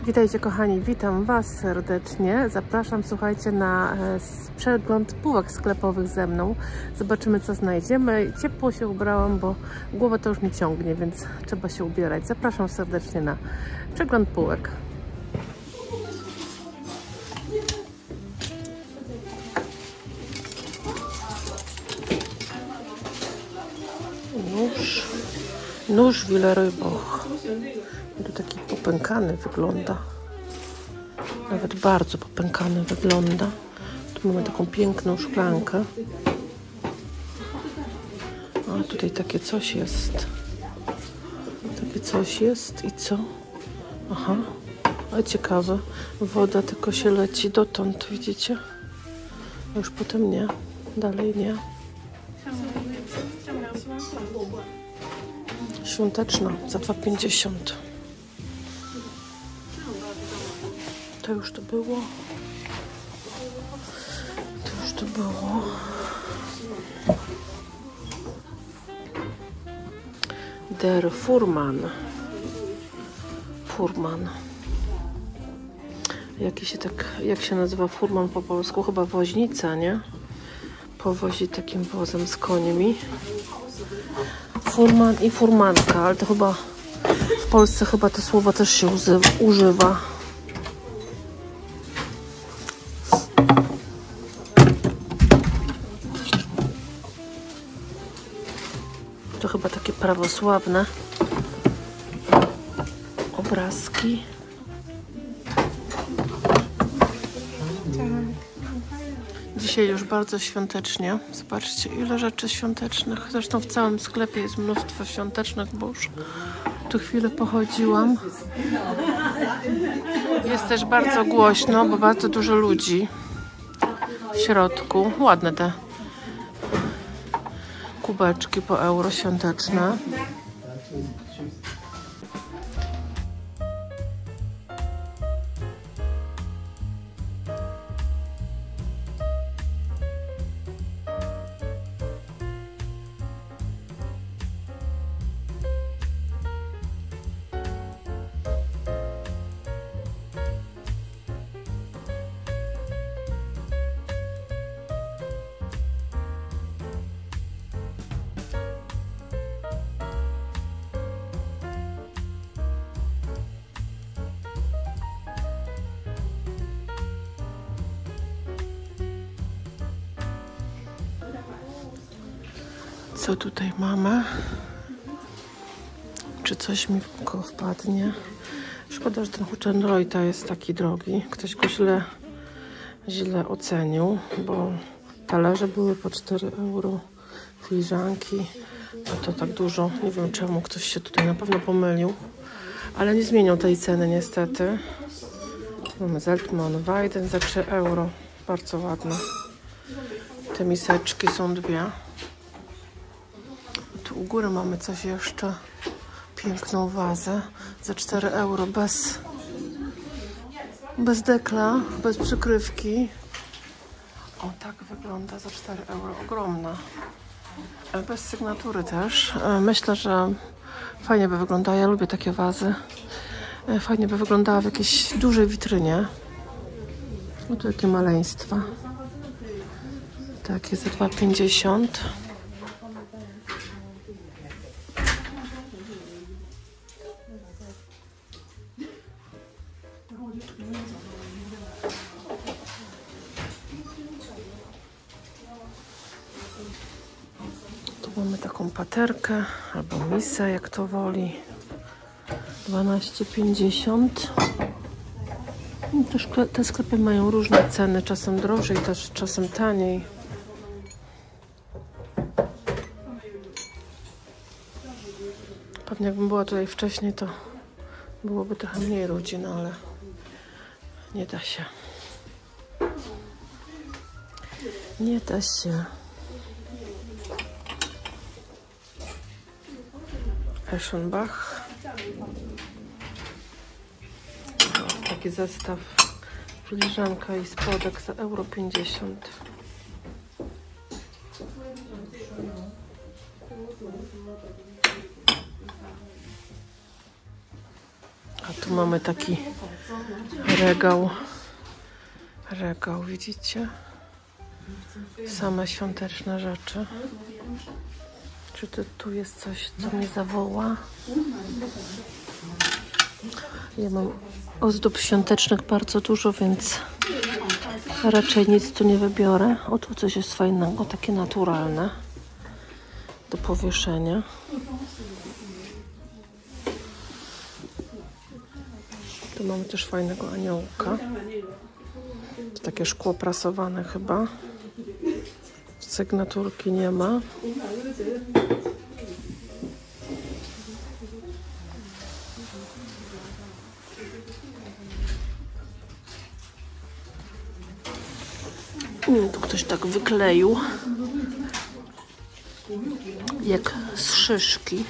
Witajcie kochani, witam Was serdecznie. Zapraszam, słuchajcie, na przegląd półek sklepowych ze mną. Zobaczymy, co znajdziemy. Ciepło się ubrałam, bo głowa to już mi ciągnie, więc trzeba się ubierać. Zapraszam serdecznie na przegląd półek. Nóż Villeroy Boch. Tu taki popękany wygląda. Nawet bardzo popękany wygląda. Tu mamy taką piękną szklankę. A tutaj takie coś jest. Takie coś jest i co? Aha, ale ciekawe. Woda tylko się leci dotąd, widzicie? A już potem nie. Dalej nie. Świąteczna za 2,50. To już to było. To już to było. Der Fuhrmann. Fuhrmann. Jak się nazywa Fuhrmann po polsku? Chyba woźnica, nie? Powozi takim wozem z końmi. Furman i furmanka, ale to chyba w Polsce chyba to słowo też się używa. To chyba takie prawosławne obrazki. Dzisiaj już bardzo świątecznie. Zobaczcie, ile rzeczy świątecznych. Zresztą w całym sklepie jest mnóstwo świątecznych, bo już tu chwilę pochodziłam. Jest też bardzo głośno, bo bardzo dużo ludzi w środku. Ładne te kubeczki po euro świąteczne. Co tutaj mamy? Czy coś mi w oko wpadnie? Szkoda, że ten Huchenreuta jest taki drogi. Ktoś go źle ocenił, bo talerze były po 4 euro, filiżanki. A to tak dużo. Nie wiem czemu. Ktoś się tutaj na pewno pomylił. Ale nie zmienią tej ceny niestety. Mamy Zeltman Weiden za 3 euro. Bardzo ładne. Te miseczki są 2. Tu u góry mamy coś jeszcze. Piękną wazę za 4 euro bez dekla, bez przykrywki. O, tak wygląda za 4 euro. Ogromna. Bez sygnatury też. Myślę, że fajnie by wyglądała. Ja lubię takie wazy. Fajnie by wyglądała w jakiejś dużej witrynie. No tu jakie maleństwa. Takie za 2,50. Tu mamy taką paterkę albo misę, jak to woli. 12,50. Te sklepy mają różne ceny, czasem drożej, też czasem taniej. Pewnie jakbym była tutaj wcześniej, to byłoby trochę mniej ludzi, no ale nie da się. Nie da się. Eschenbach. Taki zestaw, filiżanka i spodek za euro 50. A tu mamy taki regał. Regał, widzicie? Same świąteczne rzeczy. Czy tu jest coś, co mnie zawoła? Ja mam ozdób świątecznych bardzo dużo, więc raczej nic tu nie wybiorę. O, tu coś jest fajnego, takie naturalne do powieszenia. Tu mamy też fajnego aniołka. To takie szkło prasowane chyba. Sygnaturki nie ma. Tu ktoś tak wykleił, jak z szyszki.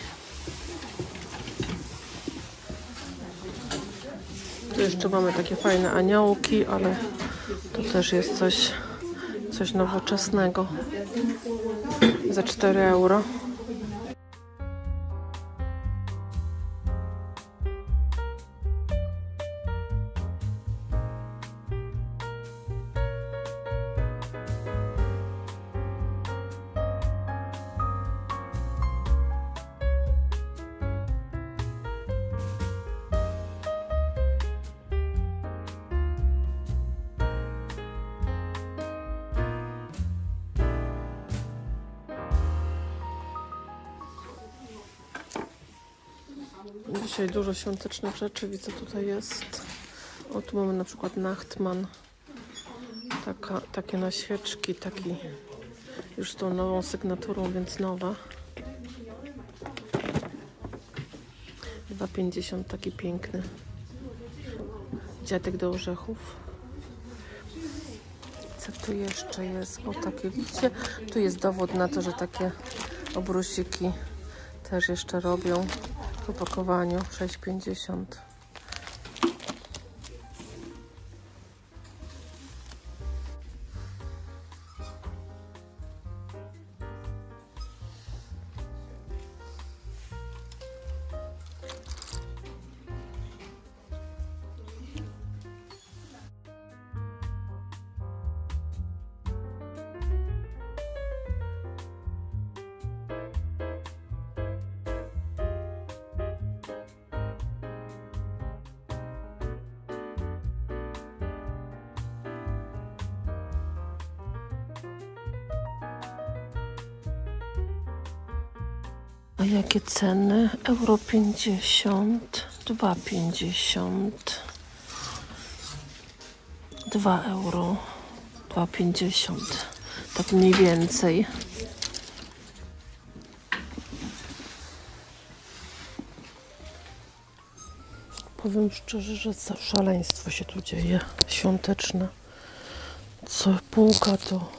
Tu jeszcze mamy takie fajne aniołki, ale to też jest coś nowoczesnego. Za 4 euro. Dzisiaj dużo świątecznych rzeczy widzę, tutaj jest. O, tu mamy na przykład Nachtmann. Takie na świeczki, taki już z tą nową sygnaturą, więc nowa. 2,50, taki piękny. Dziadek do orzechów. Co tu jeszcze jest? O, takie, widzicie? Tu jest dowód na to, że takie obrusiki też jeszcze robią. W opakowaniu 6,50. A jakie ceny? Euro 50, 2,50, 2 euro, 2,50, tak mniej więcej. Powiem szczerze, że szaleństwo się tu dzieje świąteczne. Co półka to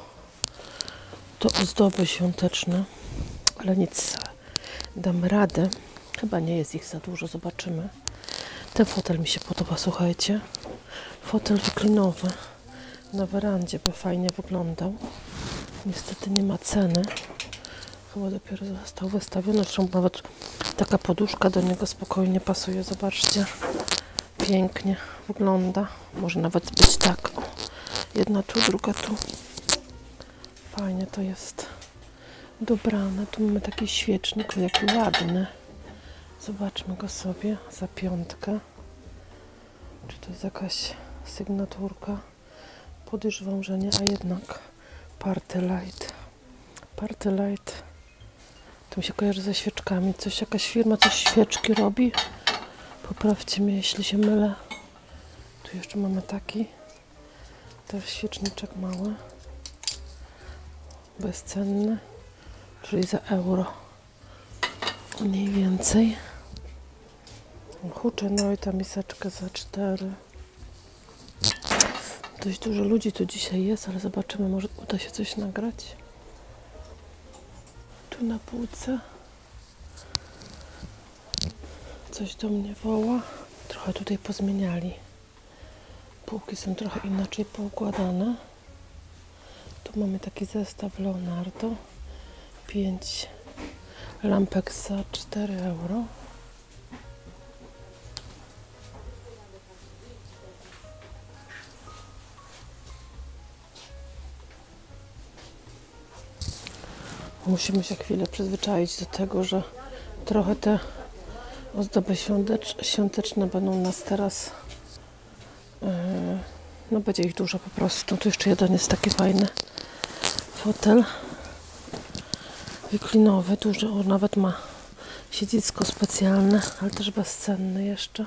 ozdoby świąteczne, ale nic. Dam radę. Chyba nie jest ich za dużo, zobaczymy. Ten fotel mi się podoba, słuchajcie. Fotel wyklinowy na werandzie, by fajnie wyglądał. Niestety nie ma ceny. Chyba dopiero został wystawiony. Zresztą nawet taka poduszka do niego spokojnie pasuje. Zobaczcie. Pięknie wygląda. Może nawet być tak. O, jedna tu, druga tu. Fajnie to jest dobrane. Tu mamy taki świecznik, jaki ładny. Zobaczmy go sobie za 5. Czy to jest jakaś sygnaturka? Podejrzewam, że nie, a jednak Party Light. Party Light. To mi się kojarzy ze świeczkami. Jakaś firma coś świeczki robi. Poprawcie mnie, jeśli się mylę. Tu jeszcze mamy taki. Też świeczniczek mały. Bezcenny. Czyli za euro. Mniej więcej. Huczę, no i ta miseczka za 4. Dość dużo ludzi tu dzisiaj jest, ale zobaczymy, może uda się coś nagrać. Tu na półce coś do mnie woła. Trochę tutaj pozmieniali. Półki są trochę inaczej poukładane. Tu mamy taki zestaw Leonardo. 5 lampek za 4 euro. Musimy się chwilę przyzwyczaić do tego, że trochę te ozdoby świąteczne będą nas teraz... no będzie ich dużo po prostu. Tu jeszcze jeden jest taki fajny fotel wiklinowy, duży. On nawet ma siedzisko specjalne, ale też bezcenny jeszcze.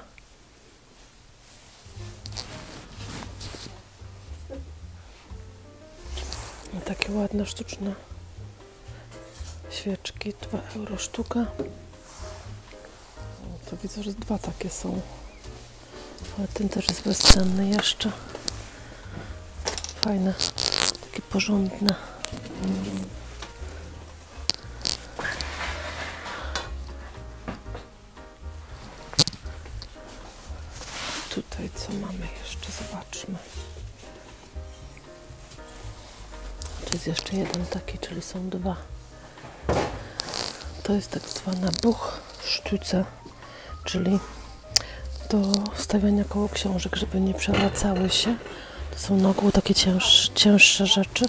I takie ładne, sztuczne świeczki, 2 euro sztuka. To widzę, że 2 takie są. Ale ten też jest bezcenny jeszcze. Fajne, takie porządne. Tutaj co mamy jeszcze? Zobaczmy. Tu jest jeszcze jeden taki, czyli są 2. To jest tak zwana Buchsztuce, czyli do stawiania koło książek, żeby nie przewracały się. To są na ogół takie cięższe rzeczy.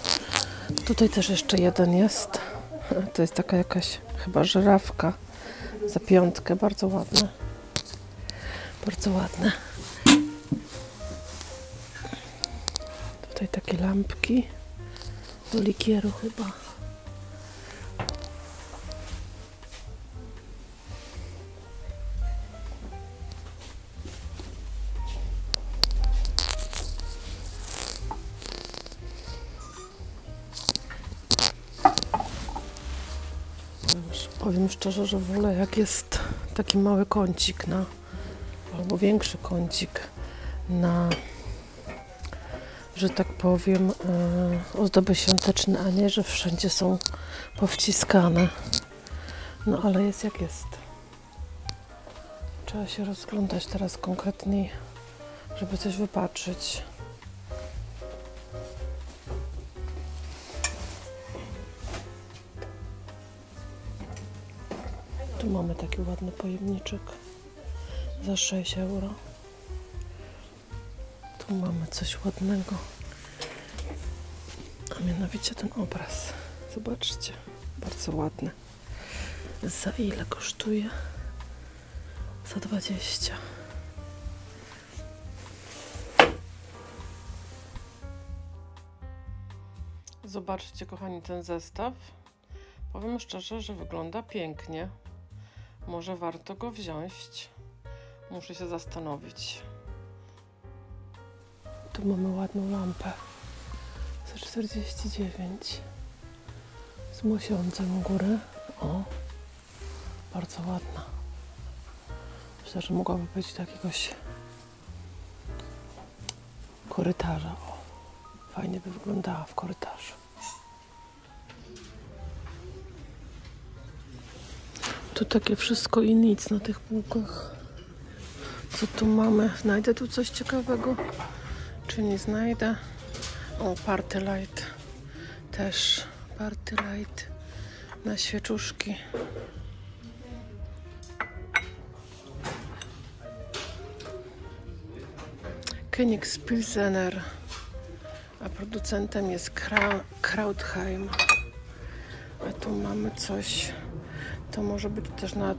Tutaj też jeszcze jeden jest. To jest taka jakaś chyba żyrafka za 5. Bardzo ładne. Bardzo ładne. Tutaj takie lampki do likieru chyba. Powiem szczerze, że wolę jak jest taki mały kącik na, albo większy kącik na, że tak powiem, ozdoby świąteczne, a nie, że wszędzie są powciskane. No ale jest jak jest. Trzeba się rozglądać teraz konkretniej, żeby coś wypatrzyć. Tu mamy taki ładny pojemniczek za 6 euro. Tu mamy coś ładnego, a mianowicie ten obraz. Zobaczcie, bardzo ładny. Za ile kosztuje? Za 20. Zobaczcie, kochani, ten zestaw. Powiem szczerze, że wygląda pięknie. Może warto go wziąć. Muszę się zastanowić. Tu mamy ładną lampę za 49 z mosiądzem u góry. O, bardzo ładna. Myślę, że mogłaby być do jakiegoś korytarza. O, fajnie by wyglądała w korytarzu. Tu takie wszystko i nic na tych półkach. Co tu mamy? Znajdę tu coś ciekawego? Czy nie znajdę? O, Party Light. Też Party Light na świeczuszki. Königspilsener, a producentem jest Krautheim. A tu mamy coś. To może być też na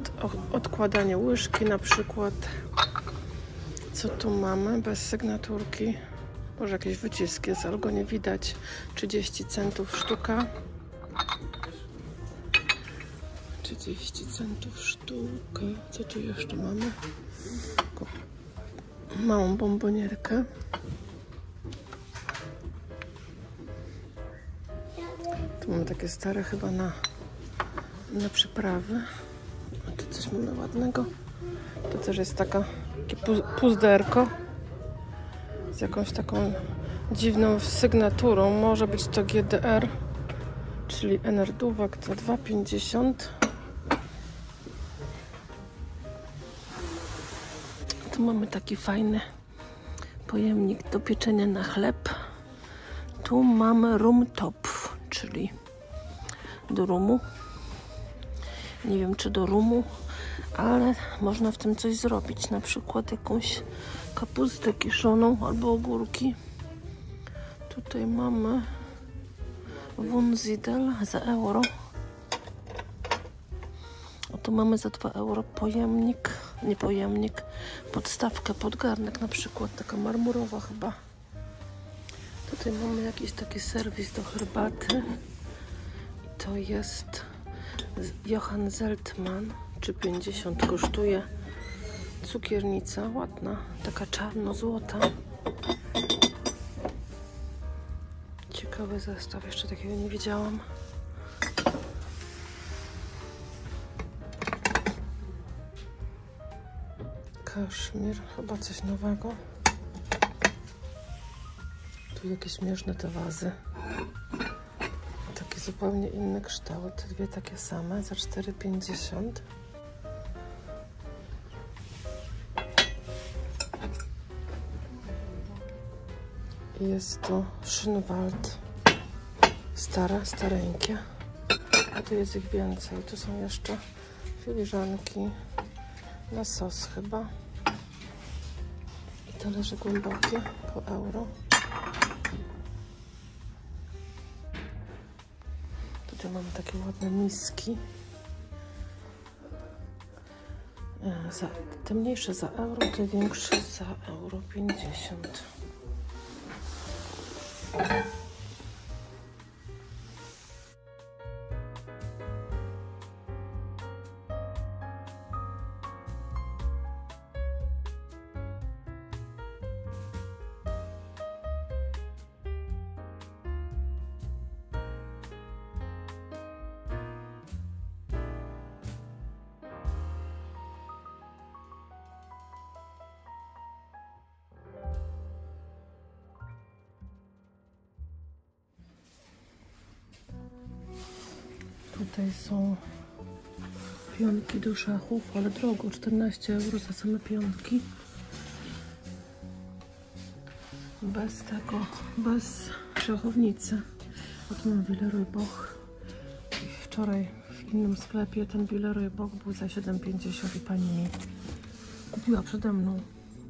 odkładanie łyżki na przykład. Co tu mamy? Bez sygnaturki. Może jakieś wyciski jest, ale go nie widać. 30 centów sztuka. 30 centów sztuka. Co tu jeszcze mamy? Małą bombonierkę. Tu mamy takie stare chyba na przyprawy. A tu coś mamy ładnego. To też jest takie puzderko z jakąś taką dziwną sygnaturą. Może być to GDR, czyli Enerduwak za 2,50. Tu mamy taki fajny pojemnik do pieczenia na chleb. Tu mamy Rumtopf, czyli do rumu. Nie wiem, czy do rumu, ale można w tym coś zrobić. Na przykład jakąś kapustę kiszoną albo ogórki. Tutaj mamy Wunsiedel za euro. Tu mamy za 2 euro pojemnik, nie pojemnik, podstawkę pod garnek na przykład, taka marmurowa chyba. Tutaj mamy jakiś taki serwis do herbaty. I to jest Johann Zeltmann, 3,50 kosztuje. Cukiernica, ładna, taka czarno-złota. Ciekawy zestaw, jeszcze takiego nie widziałam. Kaszmir, chyba coś nowego. Tu jakieś śmieszne te wazy. Taki zupełnie inny kształt. Dwie takie same za 4,50. I jest to Schönwald. Stareńkie. A tu jest ich więcej. Tu są jeszcze filiżanki na sos chyba. I talerze głębokie po euro. Tutaj mamy takie ładne miski. Te mniejsze za euro, te większe za euro 50. Tutaj są pionki do szachów, ale drogo, 14 euro za same pionki. Bez tego, bez szachownicy. Oto mam Villeroy-Boch. Wczoraj w innym sklepie ten Villeroy-Boch był za 7,50 i pani mi kupiła przede mną.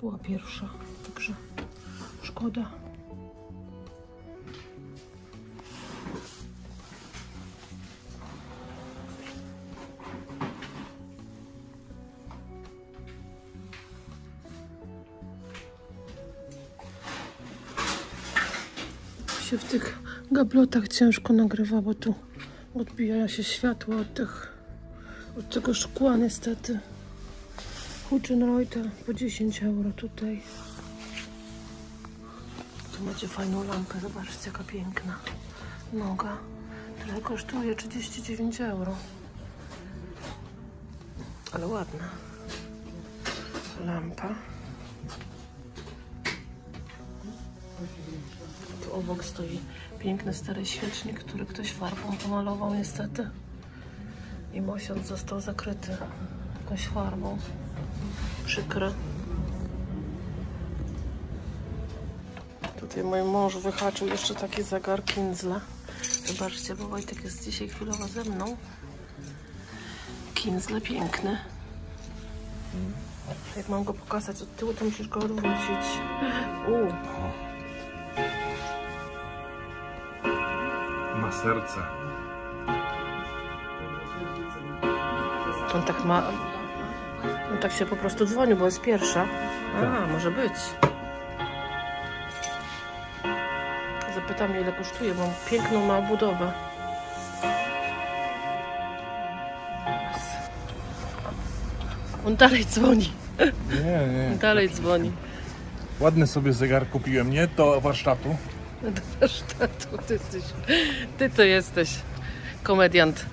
Była pierwsza, także szkoda. Się w tych gablotach ciężko nagrywa, bo tu odbija się światło od tego szkła niestety. Huchenreuter po 10 euro tutaj. Tu macie fajną lampę, zobaczcie jaka piękna noga. Tyle kosztuje 39 euro. Ale ładna lampa. Tu obok stoi piękny stary świecznik, który ktoś farbą pomalował niestety. I mosiąc został zakryty jakąś farbą. Przykre. Tutaj mój mąż wyhaczył jeszcze taki zegar Kinzla. Zobaczcie, bo Wojtek jest dzisiaj chwilowo ze mną. Kinzle piękny. Jak mam go pokazać od tyłu, to musisz go odwrócić. Ma serce. On tak ma... On tak się po prostu dzwonił, bo jest pierwsza. A, może być. Zapytam, ile kosztuje, bo piękną ma obudowę. On dalej dzwoni. Nie. Dalej dzwoni. Ładny sobie zegar kupiłem, nie? Do warsztatu. Do warsztatu. Ty to jesteś komediant.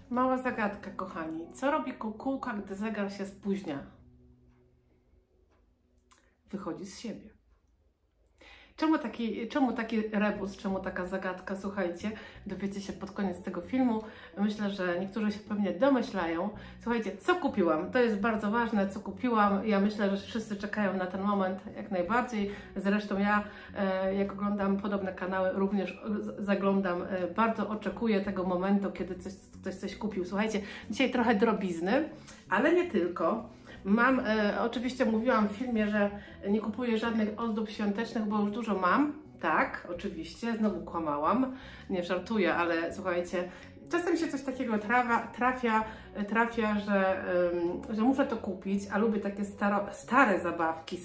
Mała zagadka, kochani. Co robi kukułka, gdy zegar się spóźnia? Wychodzi z siebie. Czemu taki rebus, czemu taka zagadka? Słuchajcie, dowiecie się pod koniec tego filmu. Myślę, że niektórzy się pewnie domyślają. Słuchajcie, co kupiłam? To jest bardzo ważne, co kupiłam. Ja myślę, że wszyscy czekają na ten moment jak najbardziej. Zresztą ja, jak oglądam podobne kanały, również zaglądam. Bardzo oczekuję tego momentu, kiedy ktoś coś kupił. Słuchajcie, dzisiaj trochę drobizny, ale nie tylko. Oczywiście mówiłam w filmie, że nie kupuję żadnych ozdób świątecznych, bo już dużo mam. Tak, oczywiście, znowu kłamałam, nie żartuję, ale słuchajcie, czasem się coś takiego trafia, że muszę to kupić, a lubię takie stare zabawki,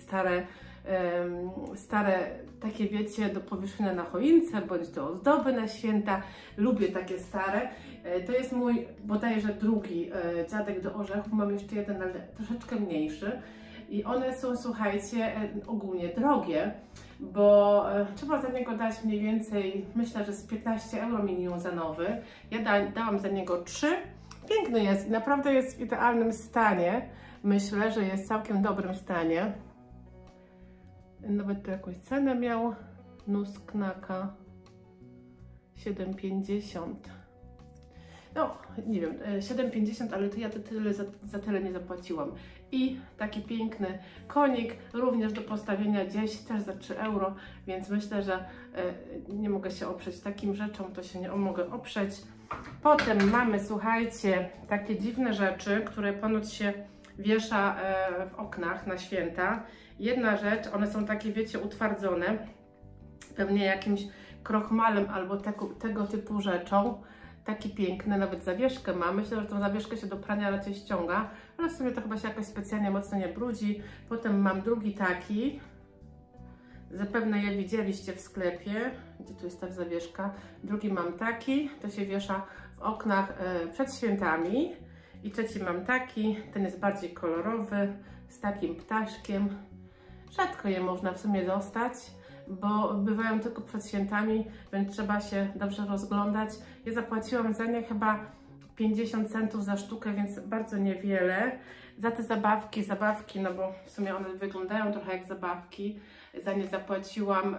stare takie, wiecie, do powieszenia na choince, bądź do ozdoby na święta. Lubię takie stare. To jest mój bodajże drugi dziadek do orzechów. Mam jeszcze jeden, ale troszeczkę mniejszy. I one są, słuchajcie, ogólnie drogie, bo trzeba za niego dać mniej więcej, myślę, że z 15 euro minimum za nowy. Ja dałam za niego 3. Piękny jest i naprawdę jest w idealnym stanie. Myślę, że jest w całkiem dobrym stanie. Nawet tu jakąś cenę miał. Nussknacker 7,50. No, nie wiem, 7,50, ale to ja za tyle nie zapłaciłam. I taki piękny konik, również do postawienia gdzieś, też za 3 euro, więc myślę, że nie mogę się oprzeć takim rzeczom, to się nie mogę oprzeć. Potem mamy, słuchajcie, takie dziwne rzeczy, które ponoć się wiesza w oknach na święta. Jedna rzecz, one są takie, wiecie, utwardzone, pewnie jakimś krochmalem albo tego typu rzeczą. Taki piękny, nawet zawieszkę ma. Myślę, że tą zawieszkę się do prania raczej ściąga, ale w sumie to chyba się jakoś specjalnie mocno nie brudzi. Potem mam drugi taki. Zapewne je widzieliście w sklepie. Gdzie tu jest ta zawieszka? Drugi mam taki. To się wiesza w oknach przed świętami. I trzeci mam taki. Ten jest bardziej kolorowy, z takim ptaszkiem. Rzadko je można w sumie dostać, bo bywają tylko przed świętami, więc trzeba się dobrze rozglądać. Ja zapłaciłam za nie chyba 50 centów za sztukę, więc bardzo niewiele. Za te zabawki, no bo w sumie one wyglądają trochę jak zabawki, za nie zapłaciłam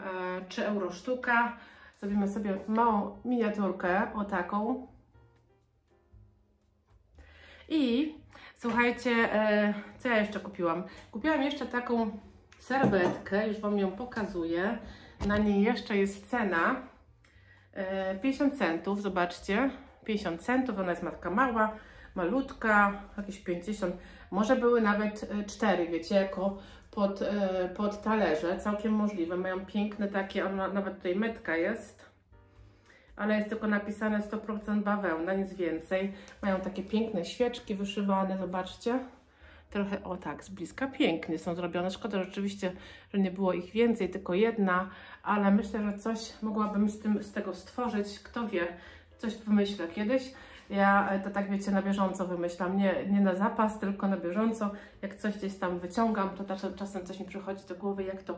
3 euro sztuka. Zrobimy sobie małą miniaturkę, o taką. I słuchajcie, co ja jeszcze kupiłam? Kupiłam jeszcze taką serwetkę, już Wam ją pokazuję. Na niej jeszcze jest cena 50 centów, zobaczcie, 50 centów, ona jest matka mała, malutka, jakieś 50, może były nawet 4, wiecie, jako pod talerze, całkiem możliwe. Mają piękne takie, ona nawet tutaj metka jest, ale jest tylko napisane 100% bawełna, nic więcej. Mają takie piękne świeczki wyszywane, zobaczcie. Trochę, o tak, z bliska pięknie są zrobione. Szkoda rzeczywiście, że nie było ich więcej, tylko jedna, ale myślę, że coś mogłabym z tego stworzyć. Kto wie, coś wymyślę kiedyś. Ja to tak, wiecie, na bieżąco wymyślam, nie na zapas, tylko na bieżąco. Jak coś gdzieś tam wyciągam, to czasem coś mi przychodzi do głowy, jak to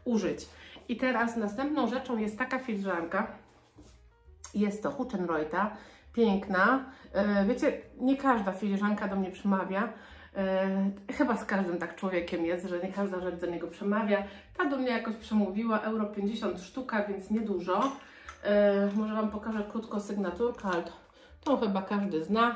użyć. I teraz następną rzeczą jest taka filiżanka. Jest to Hutchenreuter, piękna. Wiecie, nie każda filiżanka do mnie przemawia. Chyba z każdym tak człowiekiem jest, że nie każda rzecz do niego przemawia. Ta do mnie jakoś przemówiła, euro 50 sztuka, więc niedużo. Może Wam pokażę krótko sygnaturkę, ale to chyba każdy zna.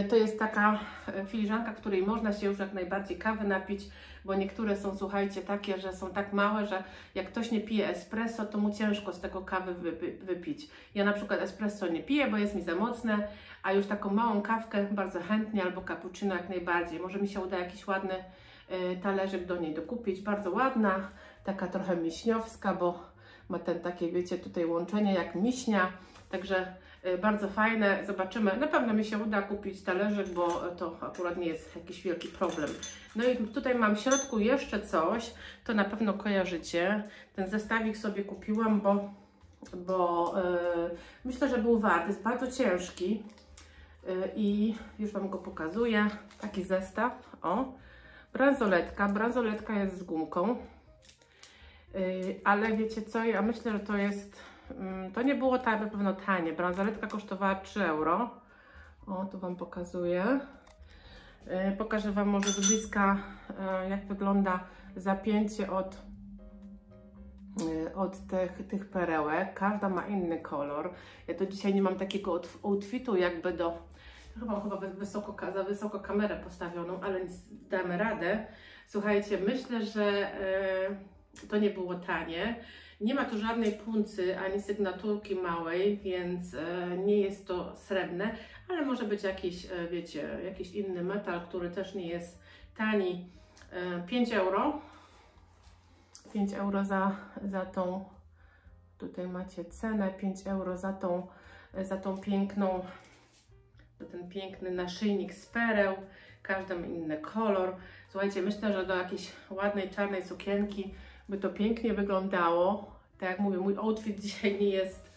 To jest taka filiżanka, której można się już jak najbardziej kawy napić, bo niektóre są, słuchajcie, takie, że są tak małe, że jak ktoś nie pije espresso, to mu ciężko z tego kawy wypić. Ja na przykład espresso nie piję, bo jest mi za mocne, a już taką małą kawkę bardzo chętnie, albo cappuccino jak najbardziej. Może mi się uda jakiś ładny talerzyk do niej dokupić. Bardzo ładna, taka trochę miśniowska, bo ma ten takie, wiecie, tutaj łączenie jak miśnia. Także bardzo fajne, zobaczymy. Na pewno mi się uda kupić talerzyk, bo to akurat nie jest jakiś wielki problem. No i tutaj mam w środku jeszcze coś, to na pewno kojarzycie. Ten zestawik sobie kupiłam, bo myślę, że był wart. Jest bardzo ciężki i już Wam go pokazuję. Taki zestaw, o. Bransoletka. Bransoletka jest z gumką. Ale wiecie co, ja myślę, że to jest... To nie było tak na pewno tanie. Bransoletka kosztowała 3 euro. O, tu Wam pokazuję. Pokażę Wam może z bliska, jak wygląda zapięcie od tych perełek. Każda ma inny kolor. Ja to dzisiaj nie mam takiego outfitu jakby chyba za wysoko kamerę postawioną, ale nic, damy radę. Słuchajcie, myślę, że to nie było tanie. Nie ma tu żadnej puncy ani sygnaturki małej, więc nie jest to srebrne, ale może być jakiś, wiecie, jakiś inny metal, który też nie jest tani. 5 euro. 5 euro za tą Tutaj macie cenę 5 euro za tą piękną, ten piękny naszyjnik z pereł. Każdy ma inny kolor. Słuchajcie, myślę, że do jakiejś ładnej czarnej sukienki by to pięknie wyglądało. Tak jak mówię, mój outfit dzisiaj nie jest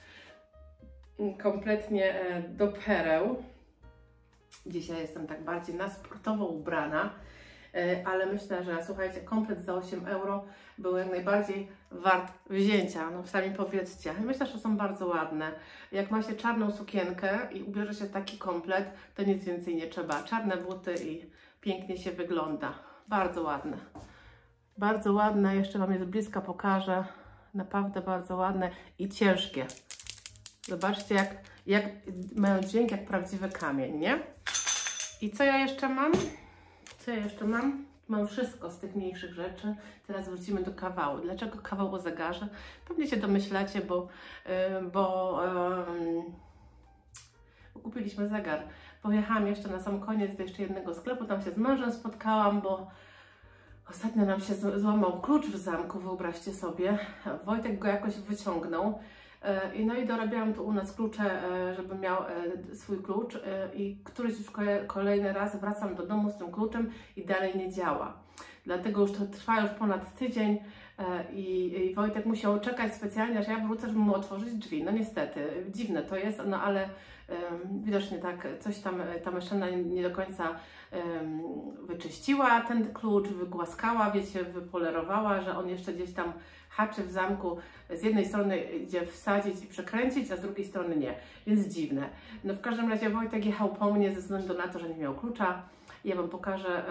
kompletnie do pereł. Dzisiaj jestem tak bardziej na sportowo ubrana, ale myślę, że słuchajcie, komplet za 8 euro był jak najbardziej wart wzięcia. No sami powiedzcie. Myślę, że są bardzo ładne. Jak ma się czarną sukienkę i ubierze się taki komplet, to nic więcej nie trzeba. Czarne buty i pięknie się wygląda. Bardzo ładne. Bardzo ładne. Jeszcze Wam je z bliska pokażę. Naprawdę bardzo ładne i ciężkie. Zobaczcie, jak mają dźwięk jak prawdziwy kamień, nie? I co ja jeszcze mam? Co ja jeszcze mam? Mam wszystko z tych mniejszych rzeczy. Teraz wrócimy do kawału. Dlaczego kawał o zegarze? Pewnie się domyślacie, bo kupiliśmy zegar. Pojechałam jeszcze na sam koniec do jeszcze jednego sklepu. Tam się z mężem spotkałam, bo ostatnio nam się złamał klucz w zamku, wyobraźcie sobie. Wojtek go jakoś wyciągnął. No i dorabiałam tu u nas klucze, żeby miał swój klucz i któryś już kolejny raz wracam do domu z tym kluczem i dalej nie działa. Dlatego już to trwa już ponad tydzień i Wojtek musiał czekać specjalnie, aż ja wrócę, żeby mu otworzyć drzwi. No niestety, dziwne to jest, no ale widocznie tak coś tam ta maszyna nie do końca wyczyściła ten klucz, wygłaskała, wiecie, wypolerowała, że on jeszcze gdzieś tam haczy w zamku. Z jednej strony idzie wsadzić i przekręcić, a z drugiej strony nie. Więc dziwne. No w każdym razie Wojtek jechał po mnie ze względu na to, że nie miał klucza. Ja Wam pokażę,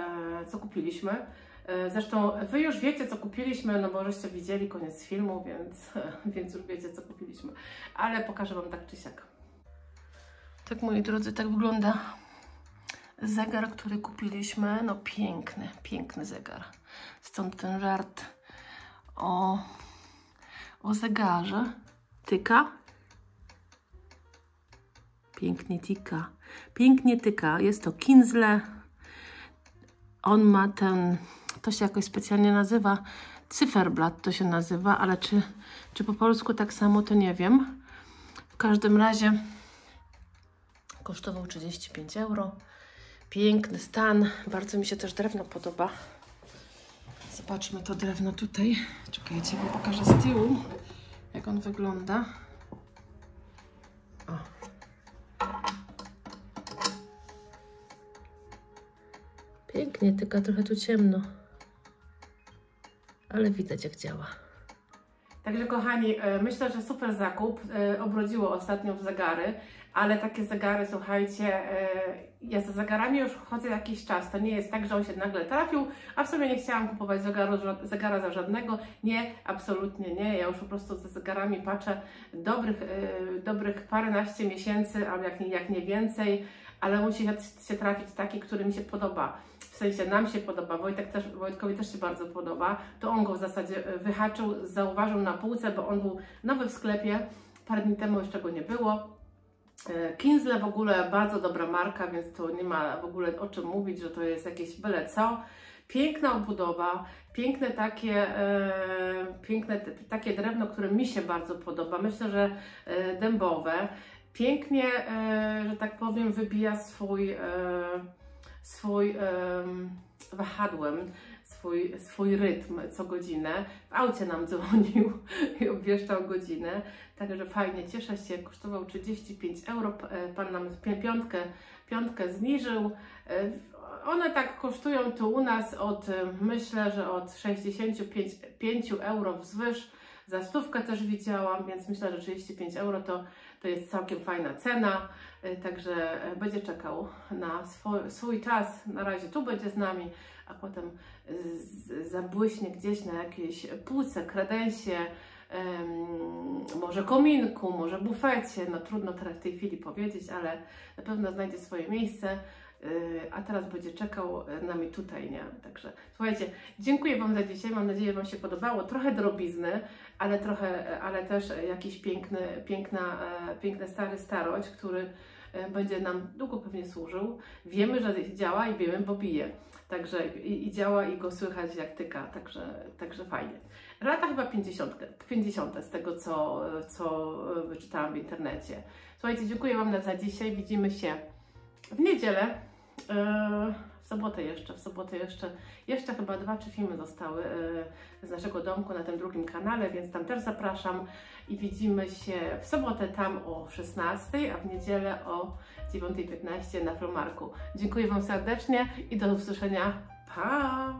co kupiliśmy. Zresztą Wy już wiecie, co kupiliśmy, no bo żeście widzieli koniec filmu, więc już wiecie, co kupiliśmy. Ale pokażę Wam tak czy siak. Tak, moi drodzy, tak wygląda zegar, który kupiliśmy. No piękny, piękny zegar. Stąd ten żart o zegarze. Tyka. Pięknie tyka. Pięknie tyka. Jest to Kinzle. On ma to się jakoś specjalnie nazywa, Cyferblatt to się nazywa, ale czy po polsku tak samo, to nie wiem. W każdym razie kosztował 35 euro. Piękny stan. Bardzo mi się też drewno podoba. Zobaczmy to drewno tutaj. Czekajcie, bo pokażę z tyłu, jak on wygląda. O. Pięknie, tylko trochę tu ciemno. Ale widać, jak działa. Także kochani, myślę, że super zakup. Obrodziło ostatnio w zegary, ale takie zegary, słuchajcie, ja za zegarami już chodzę jakiś czas. To nie jest tak, że on się nagle trafił. Absolutnie nie chciałam kupować zegara za żadnego. Nie, absolutnie nie. Ja już po prostu za zegarami patrzę dobrych paręnaście miesięcy, albo jak nie więcej, ale musi się trafić taki, który mi się podoba. W sensie nam się podoba, Wojtkowi też się bardzo podoba, to on go w zasadzie wyhaczył, zauważył na półce, bo on był nowy w sklepie, parę dni temu jeszcze go nie było. Kinzle w ogóle bardzo dobra marka, więc tu nie ma w ogóle o czym mówić, że to jest jakieś byle co. Piękna obudowa, piękne takie drewno, które mi się bardzo podoba, myślę, że dębowe. Pięknie, że tak powiem, wybija swój wahadłem, swój rytm co godzinę. W aucie nam dzwonił i obwieszczał godzinę, także fajnie, cieszę się. Kosztował 35 euro, pan nam piątkę zniżył. One tak kosztują tu u nas myślę, że od 65 euro wzwyż. Za stówkę też widziałam, więc myślę, że 35 euro to jest całkiem fajna cena. Także będzie czekał na swój czas. Na razie tu będzie z nami, a potem zabłyśnie gdzieś na jakiejś półce, kredensie, może kominku, może bufecie. No trudno teraz w tej chwili powiedzieć, ale na pewno znajdzie swoje miejsce. A teraz będzie czekał nami tutaj, nie? Także słuchajcie, dziękuję Wam za dzisiaj, mam nadzieję, że Wam się podobało. Trochę drobizny, ale też jakiś piękny stary starość, który będzie nam długo pewnie służył. Wiemy, że działa i wiemy, bo bije. Także i działa i go słychać jak tyka, także fajnie. lata chyba 50 z tego, co wyczytałam w internecie. Słuchajcie, dziękuję Wam za dzisiaj. Widzimy się w niedzielę. W sobotę jeszcze chyba 2 czy 3 filmy zostały z naszego domku na tym drugim kanale, więc tam też zapraszam i widzimy się w sobotę tam o 16, a w niedzielę o 9:15 na Flomarku. Dziękuję Wam serdecznie i do usłyszenia. Pa!